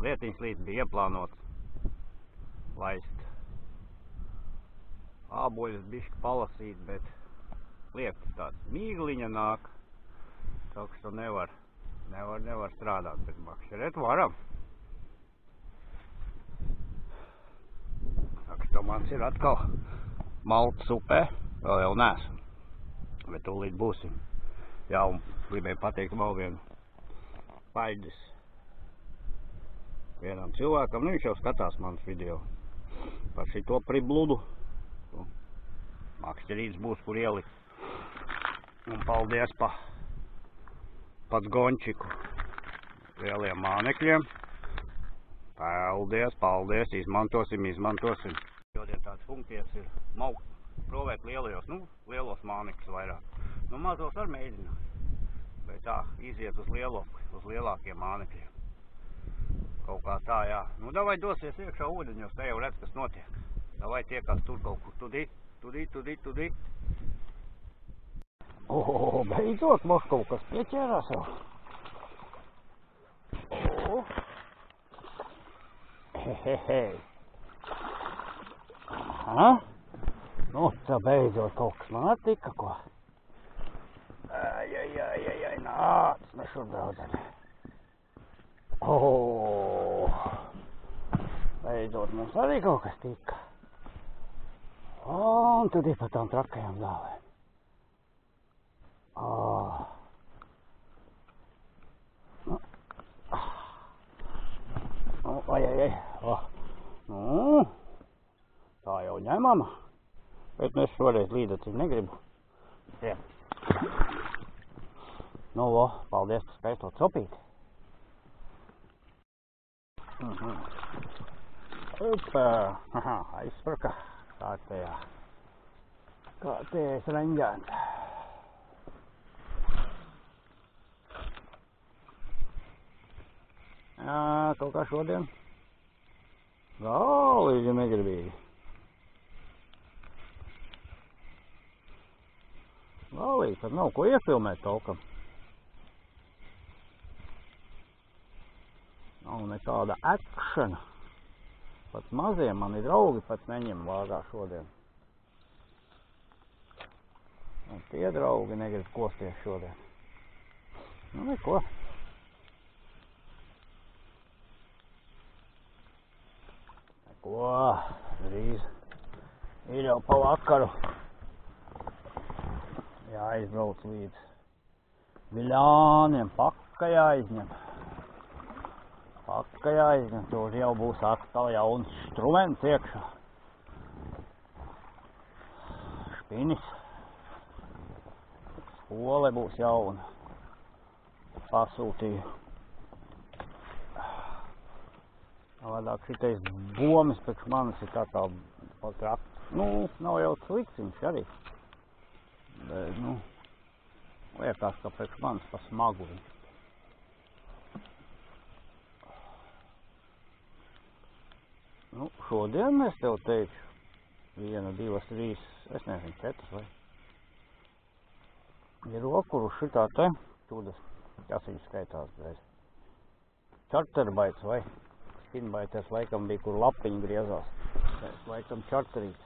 lietiņas līdz bija ieplānots laist āboļus bišķi palasīt, bet liekts tāds mīgliņa nāk, tā ka nevar strādāt, bet makšķerēt varam. Tā ka mans ir atkal maltas upē, vēl jau neesam, bet tūlīt būsim. Jā, un gribēju pateikt vēl vienu paļģis vienam cilvēkam, viņš jau skatās manas video par šito pribludu. Makšķerīts būs, kur ielikt. Un paldies pats Gončiku lieliem mānekļiem. Paldies, izmantosim. Šodien tādas funkcijas ir maukt, provēt lielos mānekļus vairāk. Mazos var mēģināt, bet tā, iziet uz lielākiem mānekļiem. Kaut kā tā, jā. Davai dosies iekšā ūdeņos, te jau redz, kas notiek. Davai tiekās tur kaut kur, tudī. Beidzot, mums kaut kas pieķērās jau. Aha. Tā beidzot kaut kas man attika, ko. Nāc, nešur draudzene. Beidzot mums arī kaut kas tika. Un tad ir pa tām trakajām zālēm. Tā jau ņemama, bet es šoreiz līdzi negribu. Paldies par skaisto copīti. Aizspraka. Kārtējais reņģēns. Jā, kaut kā šodien galīgi negribīgi. Galīgi, tad nav ko iefilmēt taukam. Nav nekāda akšana. Pat mazie mani draugi pat neņem vāgā šodien. Un tie draugi negrib kosties šodien. Neko. Drīz ir jau pa vakaru. Jāizbrauc līdz Viļāniem, paka jāizņem. Tur jau būs atkal jauns struments iekšā. Špinis. Skole būs jauna. Pasūtīju. Savādāk šitais bomis pēc manis ir tā patrakt. Nav jau slikts viņš arī. Bet, liekas, ka pēc manis pa smagu viņš. Šodien es tev teikšu 1, 2, 3, es nezinu, 4 vai. Ir okuru šitā te, tūdas, kas viņu skaitās, bet čarterbaits vai spinbaiters laikam bija, kur lapiņi griezās. Es laikam čarterīts.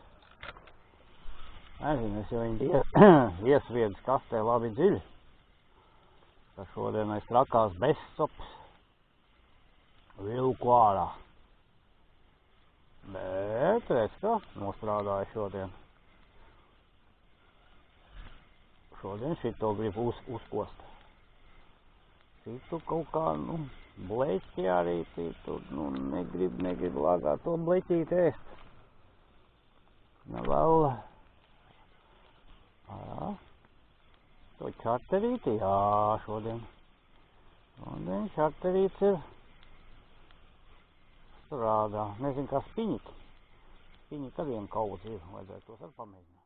Nezinu, es jau viņu iesviedis kastē labi dziļi. Ka šodien es trakās bezsops vilku ārā. Bet, redz kā, nostrādāju šodien. Šodien šito gribu uzkost. Citu kaut kā, bleķi arī citu, negrib lāgā to bleķīt ēst. Vēl. To čarterīti, jā, šodien. Šodien čarterīts ir strādā. Nezinu, kā spiņiki. Spiņiki ar vienu kauzi ir, vajadzētu tos arī pamēģināt.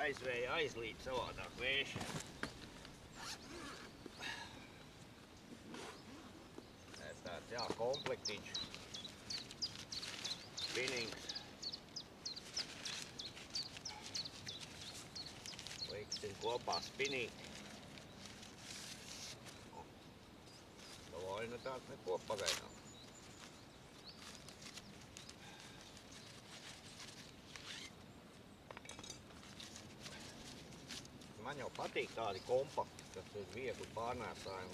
Aizvēja aizlīt savādāk vēši. Tāds, jā, komplektiņš. Spinings. Liks kopā spinīti. Vai tāds neko pagaidām. Man jau patīk tādi kompakti, kas ir viegli pārnēsājumi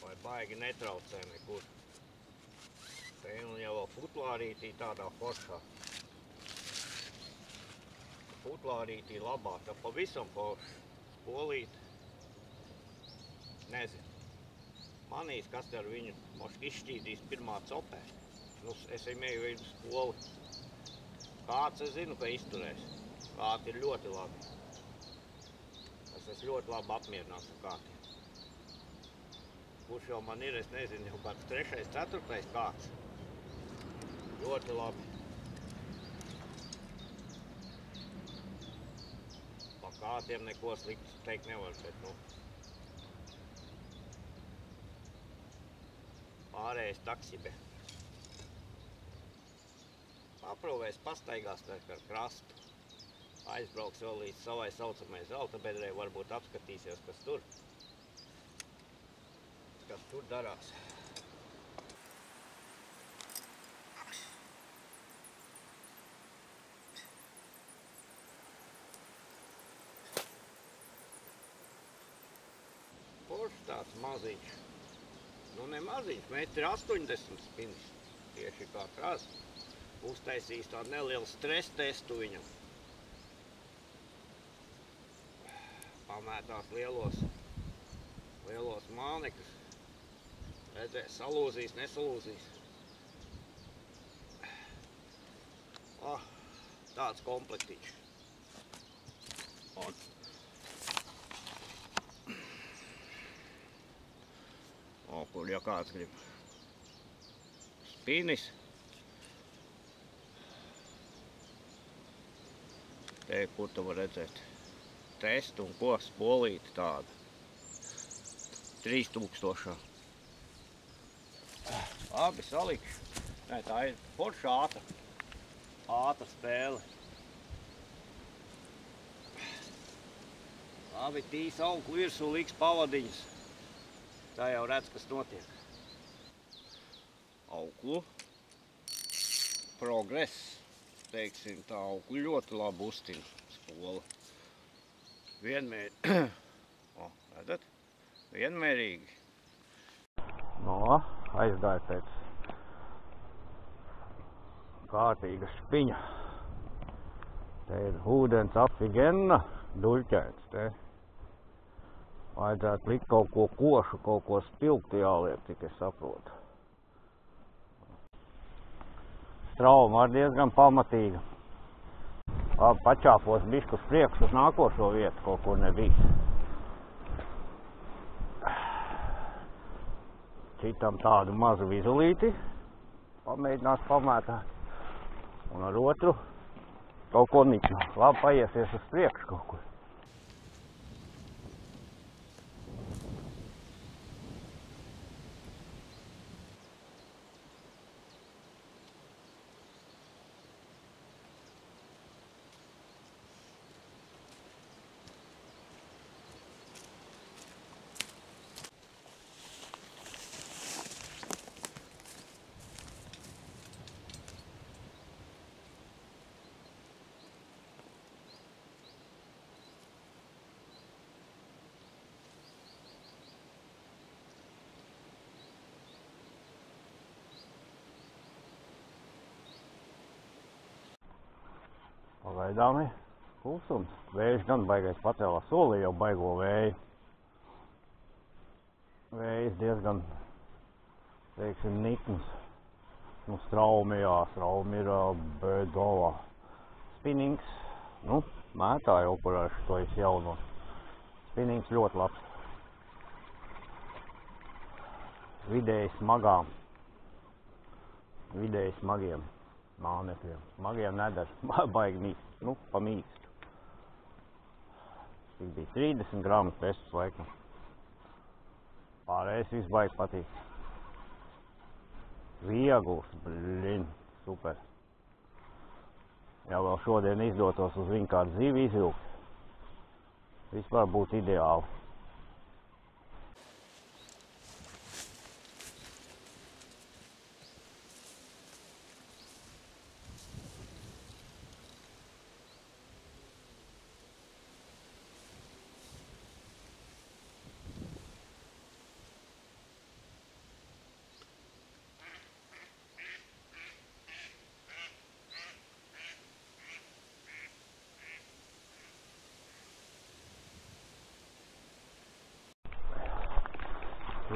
vai baigi netraucē nekur. Te un jau vēl futlārītī tādā foršā. Futlārītī labā, tā pavisam forša. Spolīt. Nezinu. Manīs, kas ar viņu moški izšķīdīs pirmā copē. Nu, es mēju viņu spoli. Kāds es zinu, ka izturēs. Kāti ir ļoti labi. Es esmu ļoti labi apmierināts ar kātiem. Kurš jau man ir, es nezinu, jau kāds 3., 4. kāds. Ļoti labi. Pa kātiem neko sliktu teikt nevar, bet nu. Pārējais taksibe. Paprūvēs pastaigās ar krastu. Aizbrauks vēl līdz savai saucamai zelta bedrei, varbūt apskatīsies, kas tur darās. Foršs tāds maziņš. Nu, ne maziņš, 1,80 m spinis. Tieši kā krāsa. Uztaisīs tādu nelielu stresa testu viņam. Pamētās lielos mānekus. Redzēs, salūzīs, nesalūzīs. Tāds komplektiņš. Kur ja kāds grib spinis. Te, kur tu var redzēt testu un ko spolīti tādu. 3000. Labi, salikšu. Nē, tā ir forša ātra spēle. Labi, tīs auglu virsū liks pavadiņas. Tā jau redz, kas notiek. Auglu. Progress. Teiksim, tā auglu ļoti labi uztina spola. Vienmērīgi. Redzat? Vienmērīgi. No, aizgāja pēc kārtīga špiņa. Te ir ūdens afigenna, duļķēns te. Vajadzētu likt kaut ko košu, kaut ko spilgtu jāliek, cik es saprotu. Strauma ar diezgan pamatīga. Labi, pačāpos bišķi uz priekšu uz nākošo vietu, kaut kur nebija. Citam tādu mazu vizulīti, pamēģinās pamētāt. Un ar otru kaut ko niknu. Labi, paiesies uz priekšu kaut kur. Pagaidām ir klusums. Vējš gan baigais pacēlās, solī jau baigo vēju. Vējs diezgan, teiksim, nikns. Nu, straumi ir bedovā. Spinings, nu, mētāju operēšu to jauno. Spinings ļoti labs. Vidēji smagiem mānekļiem. Smagiem nedara, baigi mīkst, nu, pa mīkstu. Tik bija 30 gramu tests laikam. Pārējais viss baigi patīk. Viegls, blin, super. Ja vēl šodien izdotos uz viņu kādu zivi izvilkt, vispār būtu ideāli.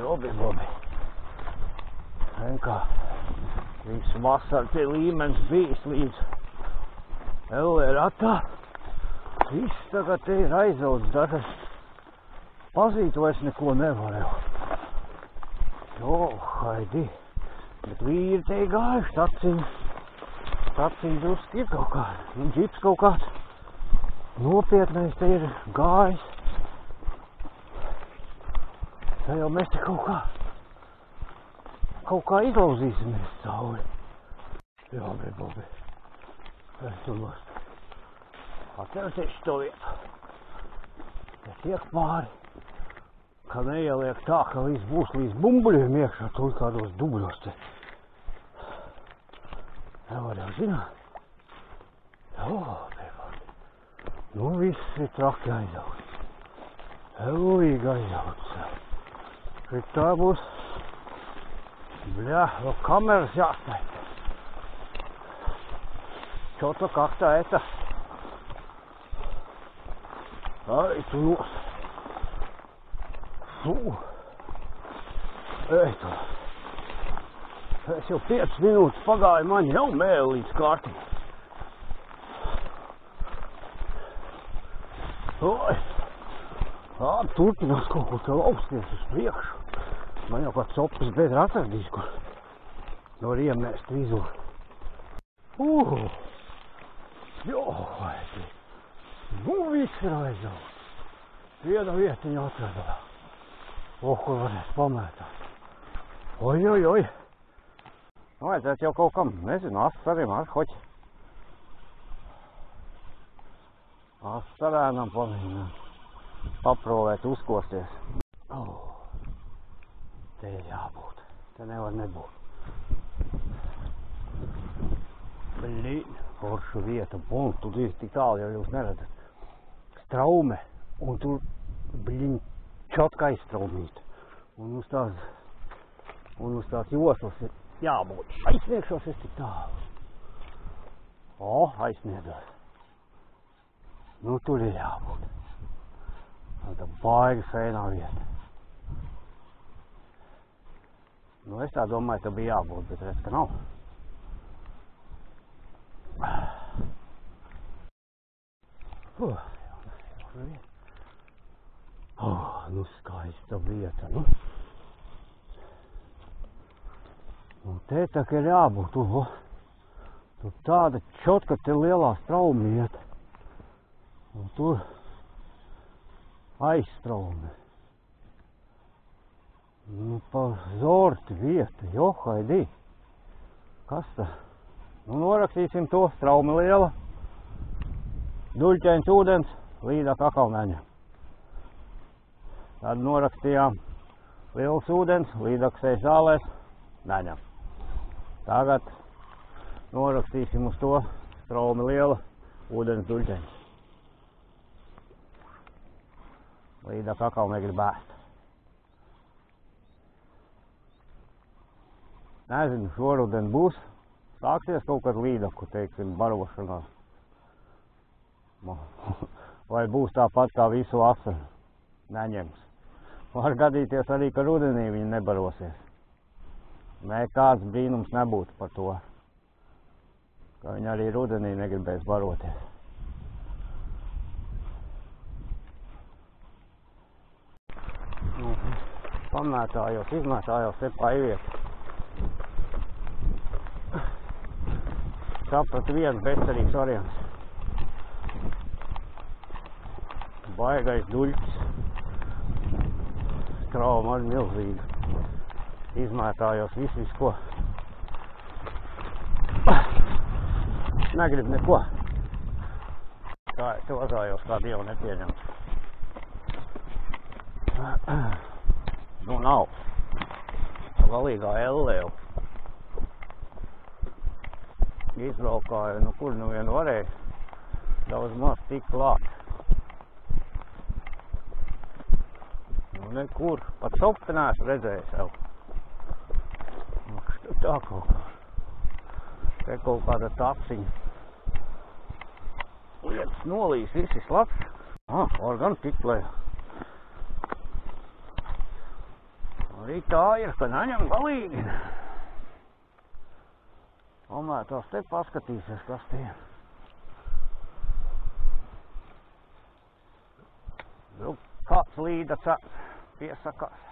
Labi. Kā visu vasaru tie līmenis bijis līdz LRatā. Viss tagad te ir aizaudzis, dažas pazīt vairs neko nevar jau. Jo, haidi. Bet vīri te ir gājuši, taciņi druski ir kaut kā. Džips kaut kāds nopietnais te ir gājis. Tā jau mēs te kaut kā izlauzīsimies cauri. Labi. Es tur nost. Atcerieties šo vietu. Es tiek pāri, ka neieliek tā, ka viss būs līdz bumbuļiem iekšā, tur kādos dubļos te. Nevar jau zināt. Labi. Nu viss ir traki aizaugs. Elvīgi aizaugs. Tā būs, vēl kameras jāstaita. Čo-то как-то это. Ai, tu nos. Ei, tu. Es jau 5 minūtes pagāju, man jau mēli līdz kārtīgi. Oi. Turpinās kaut ko te lausties uz priekšu. Man jau kāds opus bedra atradīs, kur var iemēst vizu. Jo, vai. Nu, viss ir aizaugs. Viena vietiņa atradā. Kur varēs pamētāt. Oi. Vajadzētu jau kaut kam, nezinu, astariem ar hoķi. Astarēnam pamēģinām. Paprovēt, uzkosties. Te ir jābūt. Te nevar nebūt. Blīn, foršu vieta. Un tur ir tik tālu, jau jūs neredzat. Straume. Un tur, blīn, čotka aizstraumīt. Un uz tās joslas ir jābūt. Aizsniegšos es tik tālu. Aizsniedzos. Nu, tur ir jābūt. Tā baigi fēnā vieta. Nu, es tā domāju, ka bija jābūt, bet redz, ka nav. Nu, skaista vieta, nu. Un te tā kā ir jābūt, tur tāda čotka te lielā strauma vieta. Un tur aizstraume. Nu, pa zorti vieta, jo, haidī. Kas tā? Nu, norakstīsim to, straume liela. Duļķains ūdens, līdā kakao neņem. Tad norakstījām liels ūdens, līdaksēs zālēs, neņem. Tagad norakstīsim uz to, straume liela, ūdens duļķains. Līdā kakao negrib ēst. Nezinu, šoruden būs. Sāksies kaut kad līdaku, teiksim, barošanās. Vai būs tāpat kā visu vasaru. Neņems. Var gadīties arī, ka rudenī viņi nebarosies. Nekāds brīnums nebūtu par to. Ka viņi arī rudenī negribēs baroties. Pamētājos, izmētājos te pa ivietu. Sapratu viens bezcerīgs variants. Baigais duļķis. Strauma arī milzīga. Izmētājos visu ko. Negrib neko. Tā es te vazājos, kā Dievu nepieņemt. Nu nav. Galīgā elle jau. Izbraukāju, nu kur nu vien varēja. Daudz maz tik klāt. Nu nekur. Pat sopi neesmu redzējis jau. Nu, tā kaut kā. Te kaut kāda taciņa. Lietas nolīs, visi slapš. Var gan tikt lejā. Arī tā ir, ka neņem galīgi. Tomēr tās te paskatīsies, kas tie. Nu, kāds līda piesakās.